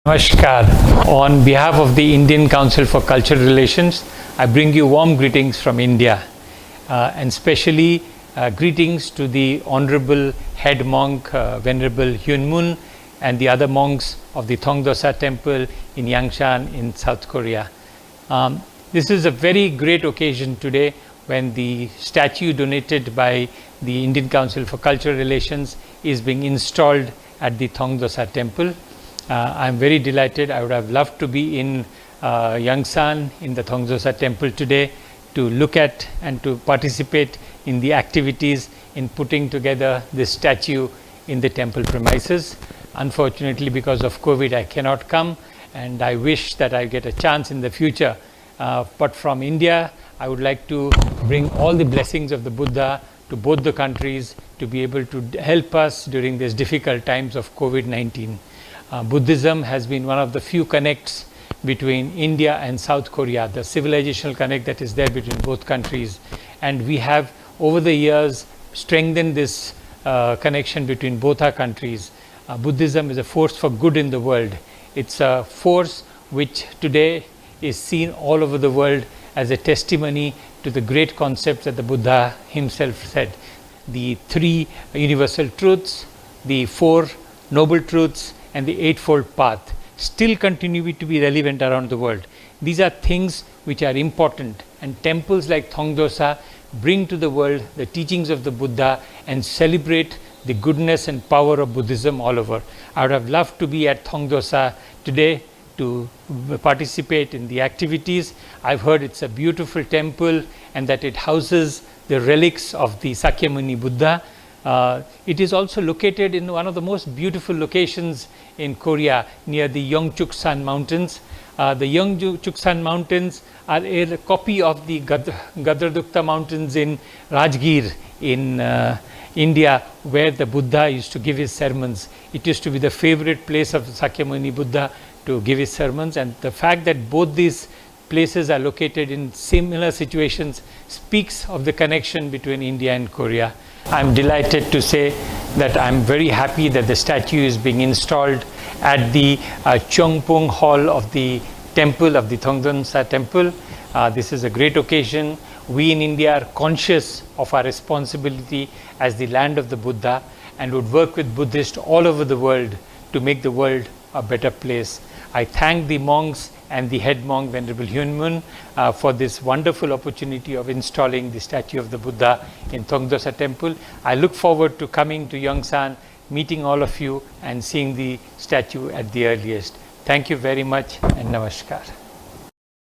Namaskar. On behalf of the Indian Council for Cultural Relations, I bring you warm greetings from India and specially greetings to the Honorable Head Monk Venerable Hyun Mun and the other monks of the Thongdosa Temple in Yangshan in South Korea. This is a very great occasion today when the statue donated by the Indian Council for Cultural Relations is being installed at the Thongdosa Temple. I am very delighted. I would have loved to be in Yangshan in the Thongdosa Temple today to look at and to participate in the activities in putting together this statue in the temple premises. Unfortunately, because of COVID, I cannot come, and I wish that I get a chance in the future. But from India, I would like to bring all the blessings of the Buddha to both the countries to be able to help us during these difficult times of COVID-19. Buddhism has been one of the few connects between India and South Korea, the civilizational connect that is there between both countries. And we have over the years strengthened this connection between both our countries. Buddhism is a force for good in the world. It's a force which today is seen all over the world as a testimony to the great concepts that the Buddha himself said. The three universal truths, the four noble truths, and the eightfold path still continue to be relevant around the world. These are things which are important, and temples like Thongdosa bring to the world the teachings of the Buddha and celebrate the goodness and power of Buddhism all over. I would have loved to be at Thongdosa today to participate in the activities. I've heard it's a beautiful temple and that it houses the relics of the Sakyamuni Buddha. It is also located in one of the most beautiful locations in Korea near the Yeongchuksan Mountains. The Yeongchuksan Mountains are a copy of the Gadardukta Mountains in Rajgir in India, where the Buddha used to give his sermons. It used to be the favorite place of Sakyamuni Buddha to give his sermons, and the fact that both these places are located in similar situations speaks of the connection between India and Korea. I'm delighted to say that I'm very happy that the statue is being installed at the Cheongpung Hall of the temple of the Thongdosa Temple. This is a great occasion. We in India are conscious of our responsibility as the land of the Buddha and would work with Buddhists all over the world to make the world a better place. I thank the monks and the head monk Venerable Hyun Mun for this wonderful opportunity of installing the statue of the Buddha in Thongdosa Temple. I look forward to coming to Yangshan, meeting all of you and seeing the statue at the earliest. Thank you very much and Namaskar.